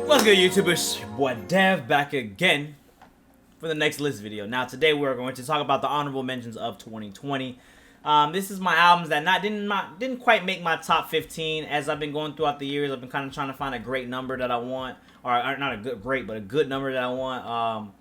What's good, YouTubers? Your boy Dev back again for the next list video. Now today we're going to talk about the honorable mentions of 2020. This is my albums that didn't quite make my top 15. As I've been going throughout the years, I've been kind of trying to find a great number that I want, or not a great, but a good number that I want.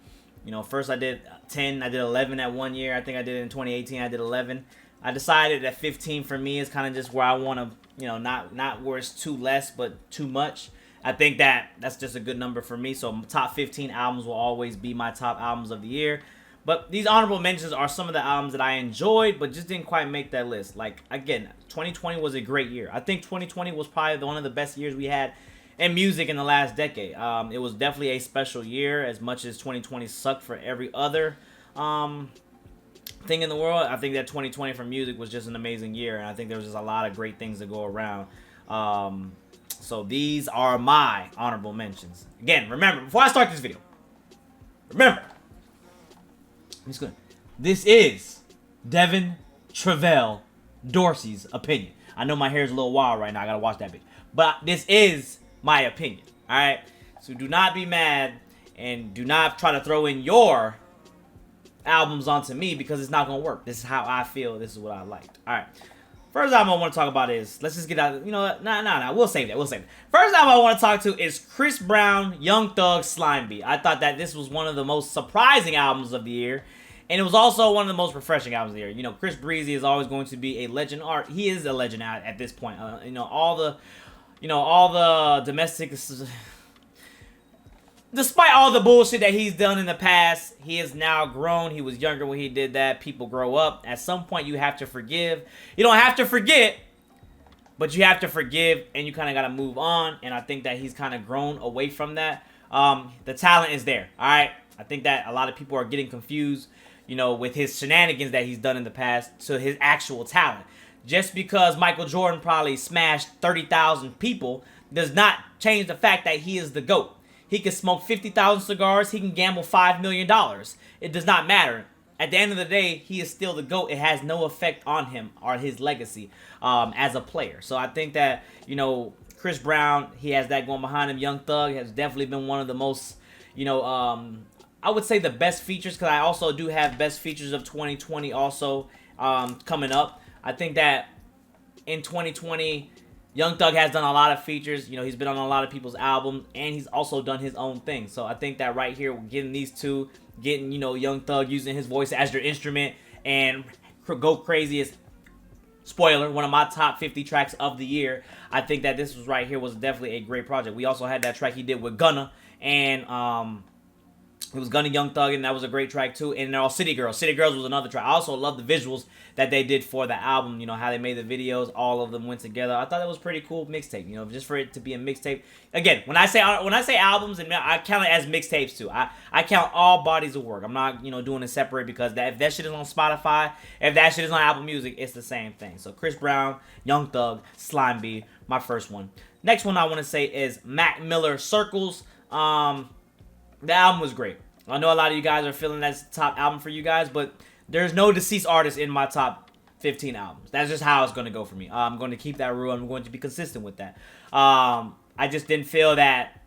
First I did 10, I did 11 at one year. I think I did it in 2018. I did 11. I decided that 15 for me is kind of just where I want to, not where it's too less, but too much. I think that's just a good number for me. So top 15 albums will always be my top albums of the year. But these honorable mentions are some of the albums that I enjoyed, but just didn't quite make that list. Like, again, 2020 was a great year. I think 2020 was probably one of the best years we had in music in the last decade. It was definitely a special year, as much as 2020 sucked for every other thing in the world. I think that 2020 for music was just an amazing year, and I think there was just a lot of great things to go around. So these are my honorable mentions. Again, remember, before I start this video, remember, this is Devin Travell Dorsey's opinion. I know my hair is a little wild right now. I gotta watch that bitch. But this is my opinion. Alright? So do not be mad and do not try to throw in your albums onto me, because it's not gonna work. This is how I feel. This is what I liked. Alright. First album I want to talk about is, let's just get out, we'll save that. First album I want to talk to is Chris Brown, Young Thug, Slime Beat. I thought that this was one of the most surprising albums of the year, and it was also one of the most refreshing albums of the year. Chris Breezy is always going to be a legend. He is a legend at this point. All the domestic, despite all the bullshit that he's done in the past, he is now grown. He was younger when he did that. People grow up. At some point, you have to forgive. You don't have to forget, but you have to forgive, and you kind of got to move on. And I think that he's kind of grown away from that. The talent is there, all right? I think that a lot of people are getting confused, with his shenanigans that he's done in the past to his actual talent. Just because Michael Jordan probably smashed 30,000 people does not change the fact that he is the GOAT. He can smoke 50,000 cigars. He can gamble $5 million. It does not matter. At the end of the day, he is still the GOAT. It has no effect on him or his legacy as a player. So I think that, Chris Brown, he has that going behind him. Young Thug has definitely been one of the most, I would say the best features, because I also do have best features of 2020 also coming up. I think that in 2020... Young Thug has done a lot of features. He's been on a lot of people's albums, and he's also done his own thing. So I think that right here, getting these two, getting, Young Thug using his voice as your instrument and go crazy is, spoiler, one of my top 50 tracks of the year. I think that this was right here was definitely a great project. We also had that track he did with Gunna, and it was Gunna, Young Thug, and that was a great track too. And they're all City Girls. City Girls was another track. I also love the visuals that they did for the album. How they made the videos. All of them went together. I thought that was pretty cool mixtape. Just for it to be a mixtape. Again, when I say albums, and I count it as mixtapes too. I count all bodies of work. I'm not doing it separate, because if that shit is on Spotify, if that shit is on Apple Music, it's the same thing. So Chris Brown, Young Thug, Slime Beat, my first one. Next one I want to say is Mac Miller, Circles. The album was great. I know a lot of you guys are feeling that's the top album for you guys, but there's no deceased artist in my top 15 albums. That's just how it's going to go for me. I'm going to keep that rule. I'm going to be consistent with that. I just didn't feel that,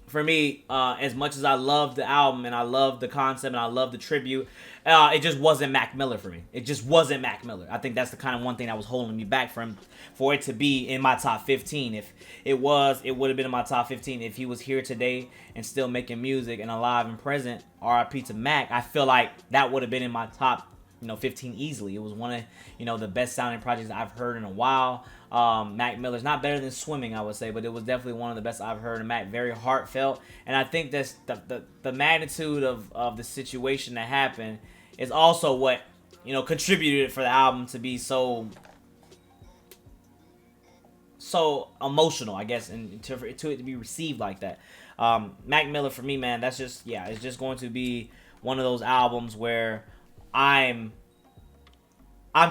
for me, as much as I love the album and I love the concept and I love the tribute, it just wasn't Mac Miller for me. It just wasn't Mac Miller. I think that's the kind of one thing that was holding me back for it to be in my top 15. If it was, it would have been in my top 15 if he was here today and still making music and alive and present. R.I.P. to Mac. I feel like that would have been in my top 15 easily. It was one of the best sounding projects I've heard in a while. Mac Miller's not better than Swimming, I would say, but it was definitely one of the best I've heard. And Mac, very heartfelt, and I think that's the magnitude of the situation that happened is also what contributed for the album to be so emotional, I guess, and to it to be received like that. Mac Miller, for me, man, that's just, it's just going to be one of those albums where I'm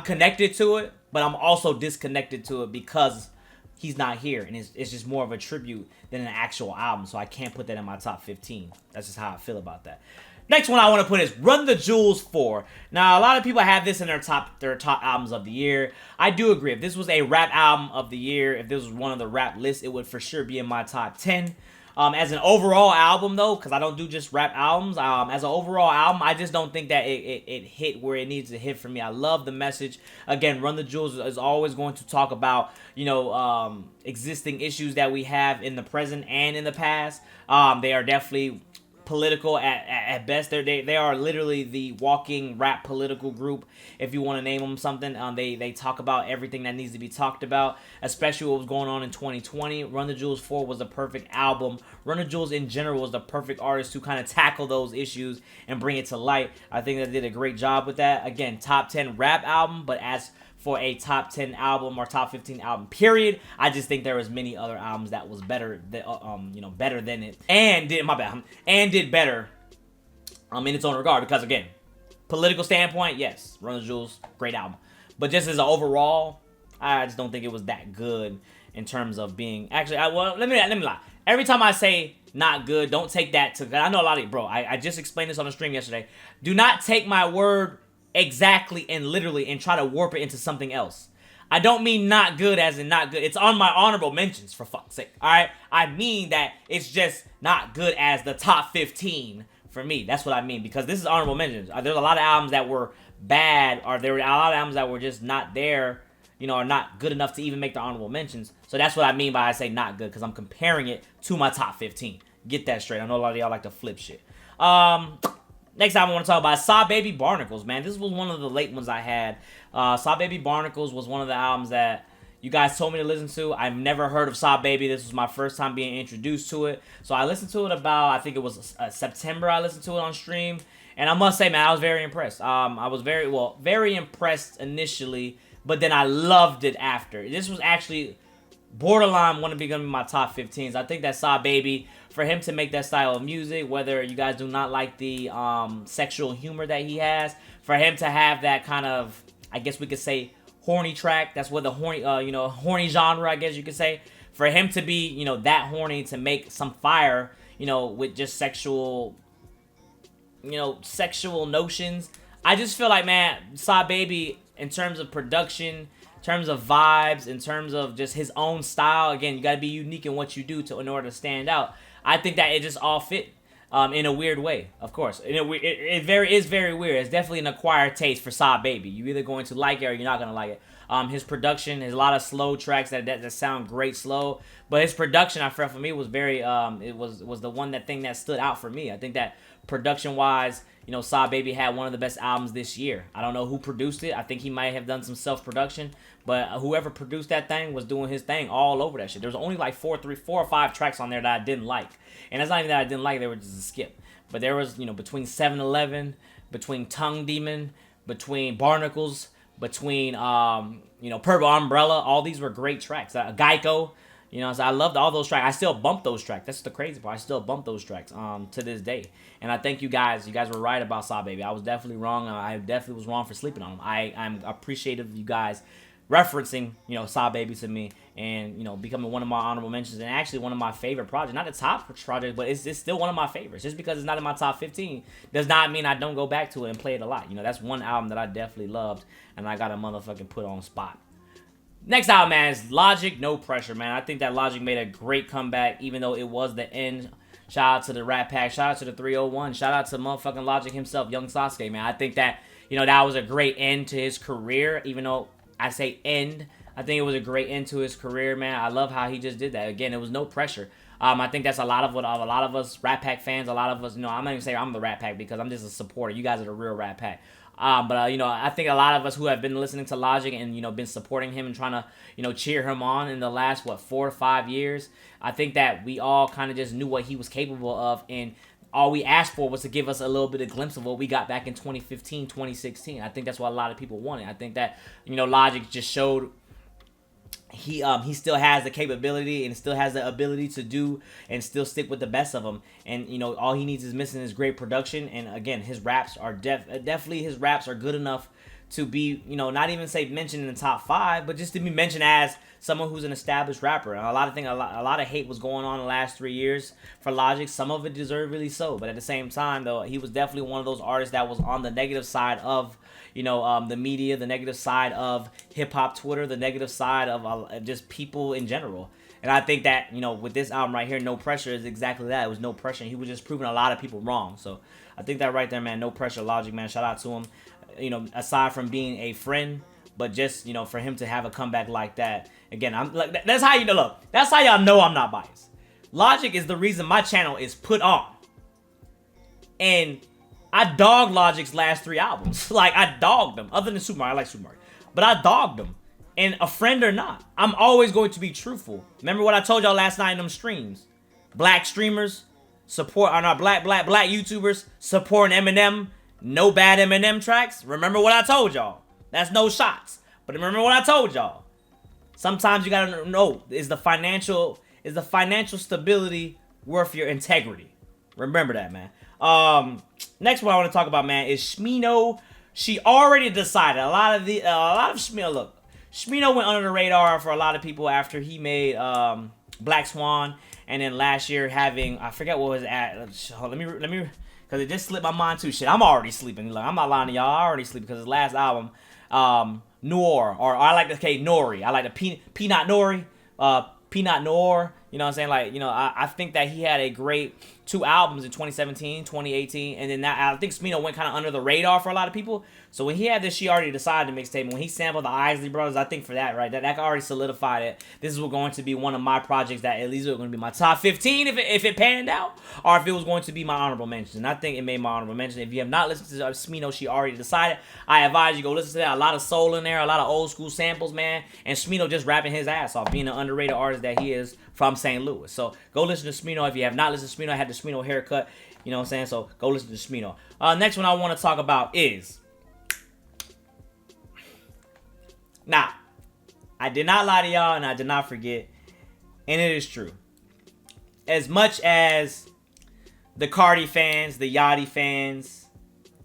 connected to it, but I'm also disconnected to it because he's not here, and it's just more of a tribute than an actual album, so I can't put that in my top 15. That's just how I feel about that. Next one I want to put is Run the Jewels 4. Now, a lot of people have this in their top albums of the year. I do agree. If this was a rap album of the year, if this was one of the rap lists, it would for sure be in my top 10. As an overall album, though, because I don't do just rap albums, as an overall album, I just don't think that it hit where it needs to hit for me. I love the message. Again, Run the Jewels is always going to talk about, existing issues that we have in the present and in the past. They are definitely political at best. They are literally the walking rap political group, if you want to name them something. They talk about everything that needs to be talked about, especially what was going on in 2020. Run the Jewels 4 was the perfect album. Run the Jewels in general was the perfect artist to kind of tackle those issues and bring it to light. I think they did a great job with that. Again, top 10 rap album, but as for a top 10 album or top 15 album period, I just think there was many other albums that was better better than it, and did better in its own regard. Because again, political standpoint, yes, Run the Jewels, great album, but just as an overall, I just don't think it was that good in terms of being actually. Let me lie. Every time I say not good, don't take that to. I know a lot of you, bro. I just explained this on the stream yesterday. Do not take my word exactly and literally and try to warp it into something else. I don't mean not good as in not good. It's on my honorable mentions, for fuck's sake. Alright? I mean that it's just not good as the top 15 for me. That's what I mean. Because this is honorable mentions. There's a lot of albums that were bad, or there were a lot of albums that were just not there, are not good enough to even make the honorable mentions. So that's what I mean by I say not good, because I'm comparing it to my top 15. Get that straight. I know a lot of y'all like to flip shit. Next album I want to talk about is Saw Baby Barnacles, man. This was one of the late ones I had. Saw Baby Barnacles was one of the albums that you guys told me to listen to. I've never heard of Saw Baby. This was my first time being introduced to it. So I listened to it about, I think it was September I listened to it on stream. And I must say, man, I was very impressed. I was very impressed initially, but then I loved it after. This was actually borderline going to be my top 15s. I think that Saw Baby, for him to make that style of music, whether you guys do not like the sexual humor that he has, for him to have that kind of, I guess we could say, horny track, that's what the horny genre, I guess you could say, for him to be, that horny, to make some fire, with just sexual notions. I just feel like, man, Saw Baby, in terms of production, in terms of vibes, in terms of just his own style, again, you got to be unique in what you do in order to stand out. I think that it just all fit in a weird way, of course. It is very weird. It's definitely an acquired taste for Saw Baby. You're either going to like it or you're not going to like it. His production, there's a lot of slow tracks that sound great slow, but his production, I felt, for me, was very, it was the one thing that stood out for me. I think that production-wise, Saw Baby had one of the best albums this year. I don't know who produced it. I think he might have done some self-production, but whoever produced that thing was doing his thing all over that shit. There was only like 4 or 5 tracks on there that I didn't like. And it's not even that I didn't like, they were just a skip. But there was, between 7-Eleven, between Tongue Demon, between Barnacles, between, Purple Umbrella, all these were great tracks. Geico, so I loved all those tracks. I still bump those tracks. That's the crazy part. I still bump those tracks to this day. And I thank you guys. You guys were right about Saw Baby. I was definitely wrong. I definitely was wrong for sleeping on him. I'm appreciative of you guys referencing, Saw Baby to me, and, becoming one of my honorable mentions, and actually one of my favorite projects. Not the top project, but it's still one of my favorites. Just because it's not in my top 15 does not mean I don't go back to it and play it a lot. That's one album that I definitely loved, and I got a motherfucking put on spot. Next album, man, is Logic, No Pressure, man. I think that Logic made a great comeback, even though it was the end. Shout out to the Rat Pack. Shout out to the 301. Shout out to motherfucking Logic himself, Young Sasuke, man. I think that, that was a great end to his career, even though I say end. I think it was a great end to his career, man. I love how he just did that. Again, it was no pressure. I think that's a lot of what a lot of us Rat Pack fans, a lot of us, I'm not even saying I'm the Rat Pack because I'm just a supporter. You guys are the real Rat Pack. But I think a lot of us who have been listening to Logic and, been supporting him and trying to, cheer him on in the last, 4 or 5 years, I think that we all kind of just knew what he was capable of, and all we asked for was to give us a little bit of glimpse of what we got back in 2015, 2016. I think that's what a lot of people wanted. I think that, Logic just showed he still has the capability and still has the ability to do and still stick with the best of them. And, all he needs is missing is great production. And again, his raps are definitely his raps are good enough to be, not even say mentioned in the top 5, but just to be mentioned as someone who's an established rapper. And a lot of hate was going on the last 3 years for Logic. Some of it deservedly so, but at the same time, though, he was definitely one of those artists that was on the negative side of, the media, the negative side of hip hop Twitter, the negative side of just people in general. And I think that, you know, with this album right here, No Pressure is exactly that. It was no pressure. He was just proving a lot of people wrong. So I think that right there, man, No Pressure, Logic, man, shout out to him. You know, aside from being a friend, but just, you know, for him to have a comeback like that. Again, I'm like, that's how you know, look, that's how y'all know I'm not biased. Logic is the reason my channel is put on. And I dogged Logic's last 3 albums. Like, I dogged them. Other than Super Mario, I like Super Mario. But I dogged them. And a friend or not, I'm always going to be truthful. Remember what I told y'all last night in them streams? Black streamers support, on our black YouTubers supporting Eminem. No bad Eminem tracks. Remember what I told y'all. That's no shots. But remember what I told y'all. Sometimes you gotta know, is the financial stability worth your integrity? Remember that, man. Next one I want to talk about, man, is Smino. She already decided. A lot of Smino, look. Smino went under the radar for a lot of people after he made Black Swan, and then last year having, I forget what was it at. Let me, because it just slipped my mind too. Shit, I'm already sleeping. Like, I'm not lying to y'all. I already sleep because his last album, Noir, or I like the Nori. I like the Peanut Nori, Peanut Noir. You know what I'm saying? Like, you know, I think that he had a great 2 albums in 2017, 2018, and then that, I think Smino went kind of under the radar for a lot of people. So when he had this She Already Decided mixtape, when he sampled the Isley Brothers, I think for that, right, that already solidified it. This is going to be one of my projects that at least was going to be my top 15 if it panned out, or if it was going to be my honorable mention. And I think it made my honorable mention. If you have not listened to Smino, She Already Decided, I advise you go listen to that. A lot of soul in there, a lot of old school samples, man. And Smino just rapping his ass off, being an underrated artist that he is from St. Louis. So go listen to Smino. If you have not listened to Smino, I had the Smino haircut. You know what I'm saying? So go listen to Smino. Next one I want to talk about is... Now, I did not lie to y'all, and I did not forget, and it is true. As much as the Cardi fans, the Yachty fans,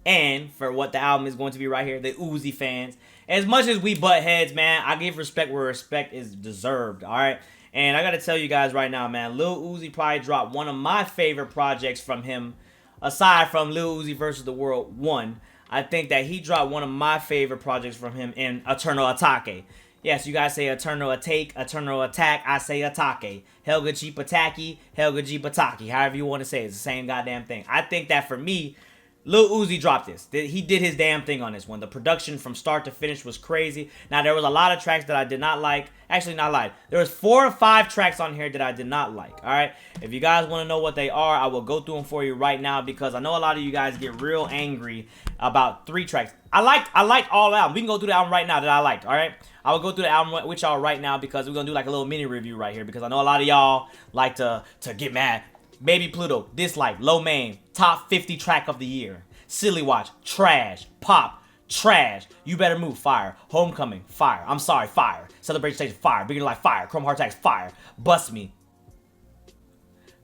and for what the album is going to be right here, the Uzi fans, as much as we butt heads, man, I give respect where respect is deserved, all right? And I got to tell you guys right now, man, Lil Uzi probably dropped one of my favorite projects from him, aside from Lil Uzi versus the World 1. I think that he dropped one of my favorite projects from him in Eternal Atake. Yes, you guys say Eternal Atake, Eternal Attack. I say Atake. Helga G Pataki, Helga G Pataki. However you want to say it. It's the same goddamn thing. I think that for me, Lil Uzi dropped this. He did his damn thing on this one. The production from start to finish was crazy. Now, there was a lot of tracks that I did not like. Actually, not like. There was 4 or 5 tracks on here that I did not like. All right? If you guys want to know what they are, I will go through them for you right now because I know a lot of you guys get real angry about 3 tracks. I liked all albums. We can go through the album right now that I liked, all right? I will go through the album with y'all right now because we're going to do like a little mini review right here because I know a lot of y'all like to get mad. Baby Pluto, dislike. Low Main, top 50 track of the year. Silly Watch, trash. Pop, trash. You Better Move, fire. Homecoming, fire. I'm Sorry, fire. Celebration Station, fire. Bigger Than Life, fire. Chrome Heart Attacks, fire. Bust Me.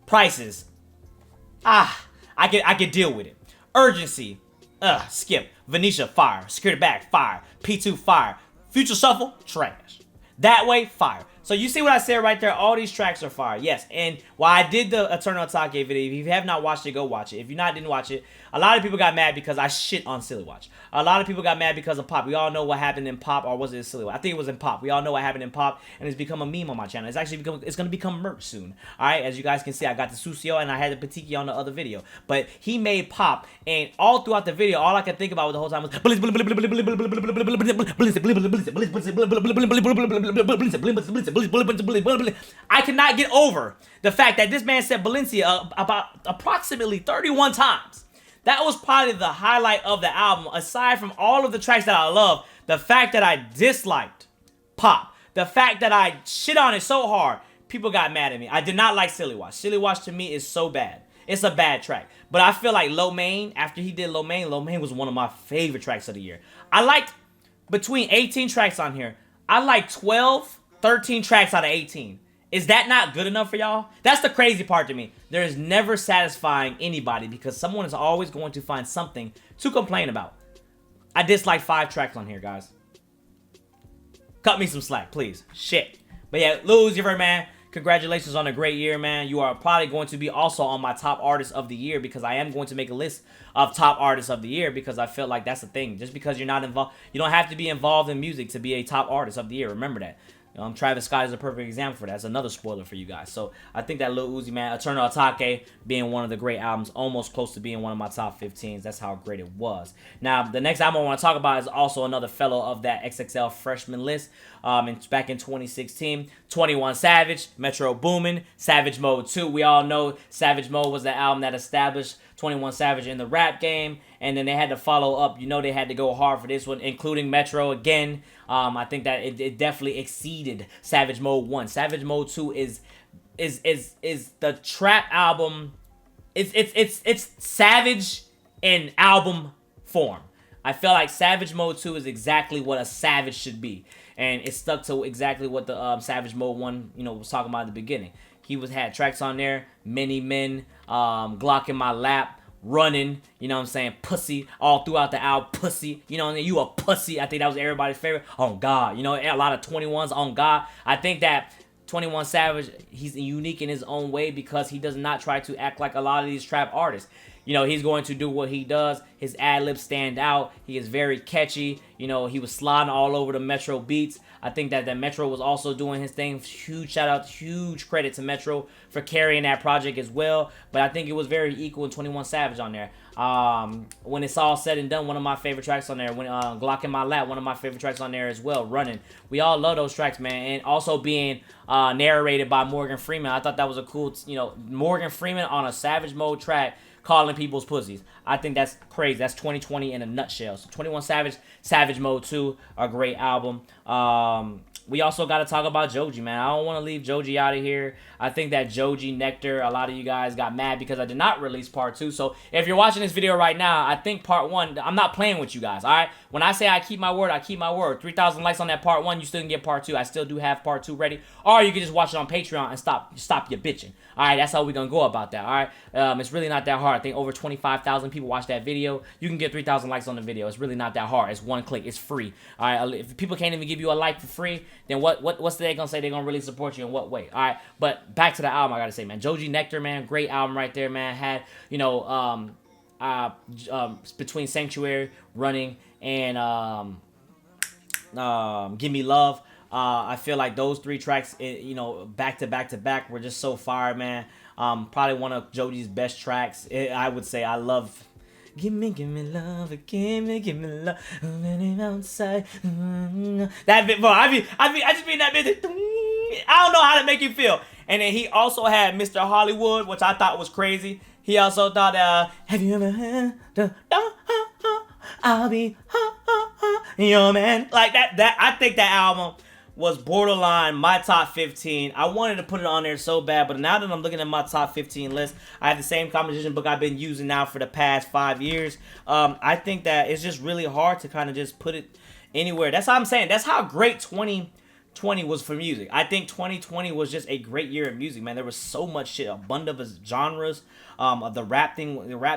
Prices, I could deal with it. Urgency, skip. Venetia, fire. Security Bag, fire. P2, fire. Future Shuffle, trash. That Way, fire. So you see what I said right there? All these tracks are fire. Yes, and while I did the Eternal Atake video, if you have not watched it, go watch it. If you didn't watch it, a lot of people got mad because I shit on Silly Watch. A lot of people got mad because of Pop. We all know what happened in Pop, or was it Silly Watch? I think it was in Pop. We all know what happened in Pop, and it's become a meme on my channel. It's going to become merch soon. All right, as you guys can see, I got the Susio and I had the Patiki on the other video. But he made Pop, and all throughout the video, all I could think about the whole time was I cannot get over the fact that this man said Valencia about approximately 31 times. That was probably the highlight of the album, aside from all of the tracks that I love. The fact that I disliked Pop, the fact that I shit on it so hard, people got mad at me. I did not like Silly Watch. Silly Watch to me is so bad. It's a bad track. But I feel like Low Main, after he did Low Main was one of my favorite tracks of the year. I liked, between 18 tracks on here, I like 12, 13 tracks out of 18. Is that not good enough for y'all? That's the crazy part to me. There is never satisfying anybody because someone is always going to find something to complain about. I dislike 5 tracks on here, guys. Cut me some slack, please. Shit. But yeah, Lil Uzi Vert, man, congratulations on a great year, man. You are probably going to be also on my top artist of the year because I am going to make a list of top artists of the year because I feel like that's the thing. Just because you're not involved, you don't have to be involved in music to be a top artist of the year. Remember that. Travis Scott is a perfect example for that. That's another spoiler for you guys. So I think that Lil Uzi, man, Eternal Atake being one of the great albums, almost close to being one of my top 15s. That's how great it was. Now, the next album I want to talk about is also another fellow of that XXL freshman list. Back in 2016, 21 Savage, Metro Boomin, Savage Mode 2. We all know Savage Mode was the album that established 21 Savage in the rap game, and then they had to follow up. They had to go hard for this one, including Metro again. I think that it definitely exceeded Savage Mode 1. Savage Mode 2 is the trap album. It's Savage in album form. I feel like Savage Mode 2 is exactly what a Savage should be. And it stuck to exactly what the Savage Mode 1, was talking about at the beginning. He had tracks on there, Many Men, Glock in My Lap, Running, Pussy, all throughout the album, Pussy, you a pussy. I think that was everybody's favorite. On God, a lot of 21s on God. I think that 21 Savage, he's unique in his own way because he does not try to act like a lot of these trap artists. He's going to do what he does. His ad-libs stand out. He is very catchy. He was sliding all over the Metro beats. I think that Metro was also doing his thing. Huge shout out, huge credit to Metro for carrying that project as well. But I think it was very equal in 21 Savage on there. When it's all said and done, one of my favorite tracks on there. When Glock in My Lap, one of my favorite tracks on there as well. Running. We all love those tracks, man. And also being narrated by Morgan Freeman. I thought that was a cool, Morgan Freeman on a Savage Mode track, calling people's pussies. I think that's crazy. That's 2020 in a nutshell. So 21 Savage, Savage Mode 2, a great album. We also got to talk about Joji, man. I don't want to leave Joji out of here. I think that JoJo Nectar, a lot of you guys got mad because I did not release part 2. So if you're watching this video right now, I think part 1, I'm not playing with you guys, all right? When I say I keep my word, I keep my word. 3,000 likes on that part 1, you still can get part 2. I still do have part 2 ready. Or you can just watch it on Patreon and stop your bitching. All right, that's how we're going to go about that, all right? It's really not that hard. I think over 25,000 people watched that video. You can get 3,000 likes on the video. It's really not that hard. It's one click. It's free. All right, if people can't even give you a like for free, then what's they going to say they're going to really support you in what way? All right, but back to the album, I got to say, man. JoJo Nectar, man, great album right there, man. Had, between Sanctuary, Running, and Give Me Love. I feel like those 3 tracks, back to back to back, were just so fire, man. Probably one of Joji's best tracks. I would say I love. Give me love, give me love, outside. That bit, bro. I just be in that bit. I don't know how to make you feel. And then he also had Mr. Hollywood, which I thought was crazy. He also thought, have you ever had the I'll be your man, like that. I think that album was borderline my top 15. I wanted to put it on there so bad, but now that I'm looking at my top 15 list, I have the same composition book I've been using now for the past 5 years. I think that it's just really hard to kind of just put it anywhere. That's how I'm saying. That's how great 2020 was for music. I think 2020 was just a great year of music, man. There was so much shit, abundant of genres. The rap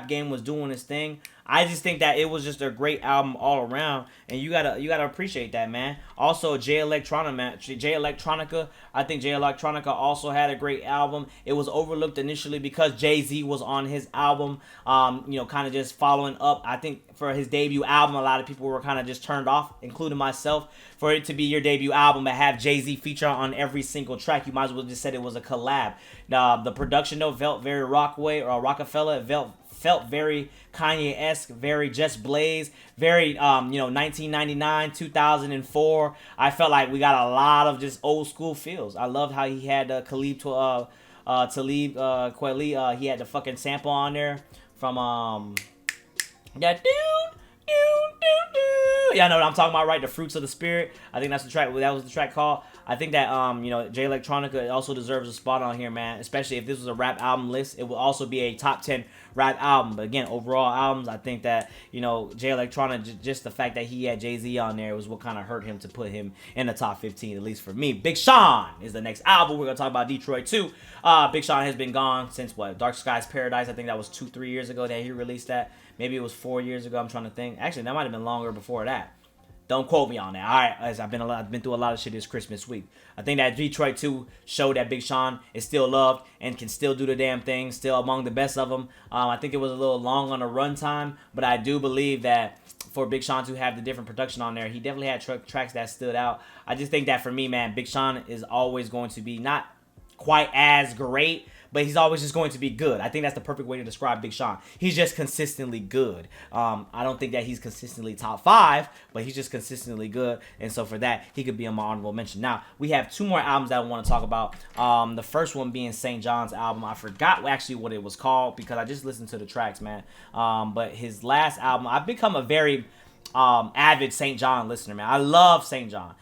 game was doing its thing. I just think that it was just a great album all around, and you gotta appreciate that, man. Also, J Electronica. I think J Electronica also had a great album. It was overlooked initially because Jay-Z was on his album. Kind of just following up. I think for his debut album, a lot of people were kind of just turned off, including myself. For it to be your debut album and have Jay-Z feature on every single track, you might as well just said it was a collab. The production though felt very Rockefeller. It felt very Kanye-esque, very Just Blaze, very 1999, 2004. I felt like we got a lot of just old school feels. I loved how he had Talib Kweli. He had the fucking sample on there from that y'all know what I'm talking about, right? The Fruits of the Spirit. I think that's the track. That was the track called. I think that J Electronica also deserves a spot on here, man. Especially if this was a rap album list, it would also be a top 10 rap album. But again, overall albums, I think that J Electronica, just the fact that he had Jay-Z on there was what kind of hurt him to put him in the top 15, at least for me. Big Sean is the next album. We're gonna talk about Detroit too. Big Sean has been gone since what? Dark Skies Paradise. I think that was 2-3 years ago that he released that. Maybe it was 4 years ago. I'm trying to think. Actually, that might have been longer before that. Don't quote me on that. All right, as I've been through a lot of shit this Christmas week. I think that Detroit 2 showed that Big Sean is still loved and can still do the damn thing, still among the best of them. I think it was a little long on the runtime, but I do believe that for Big Sean to have the different production on there, he definitely had tracks that stood out. I just think that for me, man, Big Sean is always going to be not quite as great, but he's always just going to be good. I think that's the perfect way to describe Big Sean. He's just consistently good. I don't think that he's consistently top 5, but he's just consistently good. And so for that, he could be on my honorable mention. Now, we have 2 more albums that I want to talk about. The first one being St. John's album. I forgot actually what it was called because I just listened to the tracks, man. But his last album, I've become a very avid St. John listener, man. I love St. John.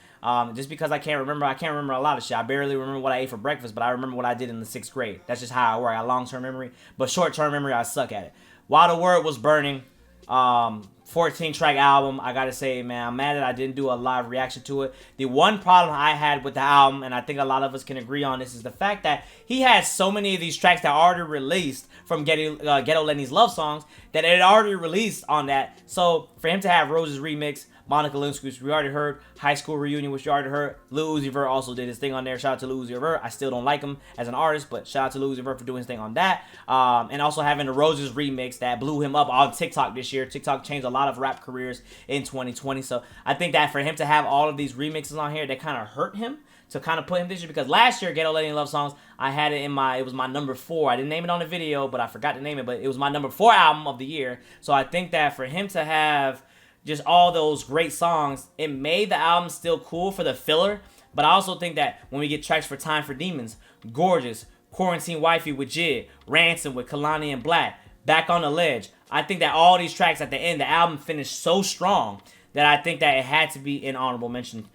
Just because I can't remember a lot of shit. I barely remember what I ate for breakfast, but I remember what I did in the 6th grade. That's just how I work. I got long-term memory, but short-term memory, I suck at it. While the Word Was Burning, 14-track album. I gotta say, man, I'm mad that I didn't do a live reaction to it. The one problem I had with the album, and I think a lot of us can agree on this, is the fact that he has so many of these tracks that are already released from Ghetto Lenny's Love Songs that it already released on that. So for him to have Rose's remix, Monica Lewinsky, which we already heard, High School Reunion, which you already heard, Lil Uzi Vert also did his thing on there. Shout out to Lil Uzi Vert. I still don't like him as an artist, but shout out to Lil Uzi Vert for doing his thing on that. And also having the Roses remix that blew him up on TikTok this year. TikTok changed a lot of rap careers in 2020. So I think that for him to have all of these remixes on here, that kind of hurt him to kind of put him this year, because last year Ghetto Lady Love Songs, I had it it was my number 4. I didn't name it on the video, but I forgot to name it, but it was my number 4 album of the year. So I think that for him to have just all those great songs, it made the album still cool for the filler. But I also think that when we get tracks for Time for Demons, Gorgeous, Quarantine Wifey with Jid, Ransom with Kalani and Black, Back on the Ledge, I think that all these tracks at the end, the album finished so strong that I think that it had to be in honorable mention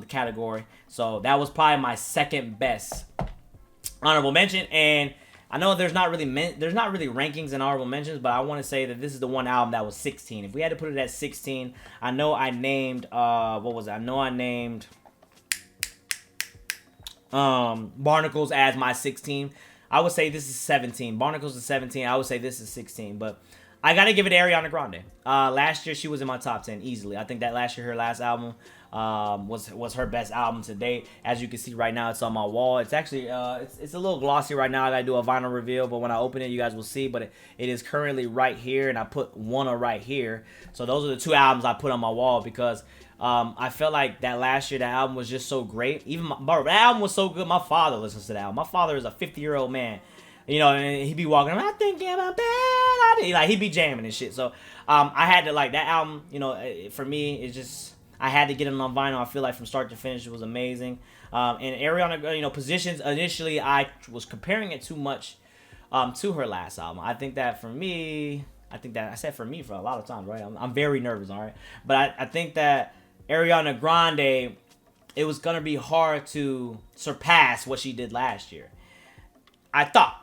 category. So that was probably my second best honorable mention. And I know there's not really rankings and honorable mentions, but I want to say that this is the one album that was 16. If we had to put it at 16, I know I named what was it? I know I named Barnacles as my 16. I would say this is 17. Barnacles is 17. I would say this is 16, but I gotta give it to Ariana Grande. Last year she was in my top 10 easily. I think that last year her last album was her best album to date. As you can see right now, it's on my wall. It's actually it's a little glossy right now. I gotta do a vinyl reveal, but when I open it, you guys will see. But it is currently right here, and I put one right here. So those are the 2 albums I put on my wall because I felt like that last year, that album was just so great. Even that album was so good. My father listens to that album. My father is a 50-year-old man. You know, and he'd be walking around, I'm thinking about bad idea. Like, he'd be jamming and shit. So, I had to, like, that album, you know, for me, it's just, I had to get it on vinyl. I feel like from start to finish, it was amazing. And Ariana, you know, Positions, initially, I was comparing it too much to her last album. I think that for me, I said for me for a lot of times, right? I'm very nervous, all right? But I think that Ariana Grande, it was going to be hard to surpass what she did last year. I thought.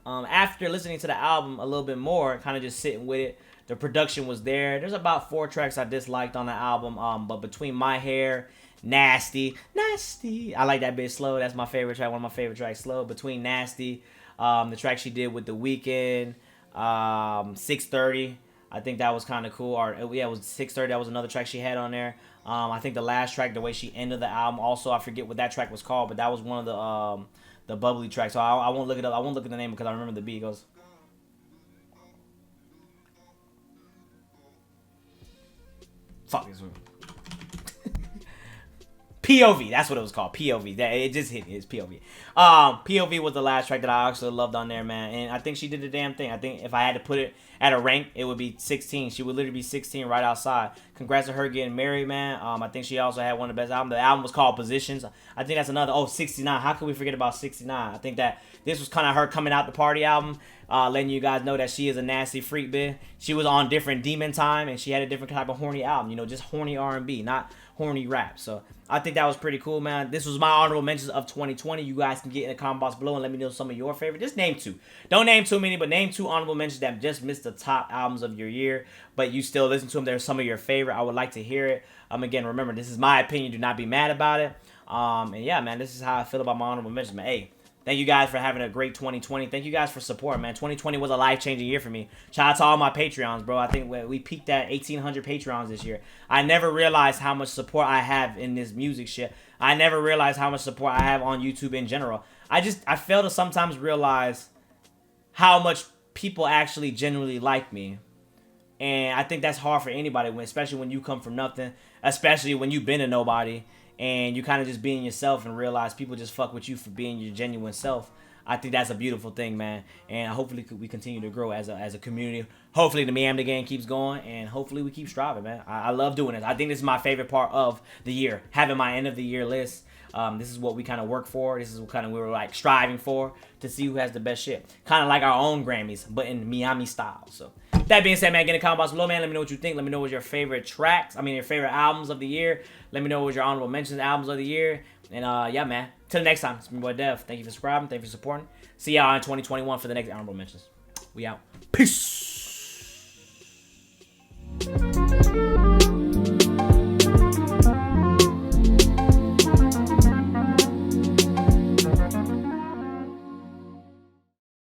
After listening to the album a little bit more, kind of just sitting with it, the production was there. There's about 4 tracks I disliked on the album, but between My Hair, Nasty, I like that bit Slow. That's my favorite track, one of my favorite tracks, Slow. Between Nasty, the track she did with The Weeknd, 630, I think that was kind of cool. Or yeah, it was 630. That was another track she had on there. I think the last track, the way she ended the album, also I forget what that track was called, but that was one of the bubbly track. So I won't look it up. I won't look at the name because I remember the beat. It goes, fuck this one. POV. That's what it was called. POV. That it just hit me. It's POV. POV was the last track that I actually loved on there, man. And I think she did the damn thing. I think if I had to put it at a rank, it would be 16. She would literally be 16 right outside. Congrats to her getting married, man. I think she also had one of the best albums. The album was called Positions. I think that's another. 69. How could we forget about 69? I think that this was kind of her coming out the party album, letting you guys know that she is a nasty freak, bitch. She was on different Demon Time, and she had a different type of horny album. You know, just horny R&B, not horny rap. So I think that was pretty cool, man. This was my honorable mentions of 2020. You guys can get in the comment box below and let me know some of your favorite. Just name 2. Don't name too many, but name 2 honorable mentions that just missed the top albums of your year, but you still listen to them. They're some of your favorite. I would like to hear it. Again, remember, this is my opinion. Do not be mad about it. And yeah, man, this is how I feel about my honorable mentions, man. Hey, Thank you guys for having a great 2020. Thank you guys for support, man. 2020 was a life-changing year for me. Shout out to all my Patreons, bro. I think we peaked at 1,800 Patreons this year. I never realized how much support I have in this music shit. I never realized how much support I have on YouTube in general. I fail to sometimes realize how much people actually genuinely like me. And I think that's hard for anybody, especially when you come from nothing, especially when you've been a nobody. And you kind of just being yourself and realize people just fuck with you for being your genuine self. I think that's a beautiful thing, man. And hopefully we continue to grow as a community. Hopefully the Meami game keeps going, and hopefully we keep striving, man. I love doing this. I think this is my favorite part of the year, having my end of the year list. This is what we kind of work for. This is what kind of we were like striving for, to see who has the best shit. Kind of like our own Grammys, but in Meami style. So that being said, man, get in the comment box below, man. Let me know what you think. Let me know what's your favorite tracks. Your favorite albums of the year. Let me know what's your honorable mentions albums of the year. And yeah, man. Till next time, it's my boy Dev. Thank you for subscribing. Thank you for supporting. See y'all in 2021 for the next honorable mentions. We out. Peace.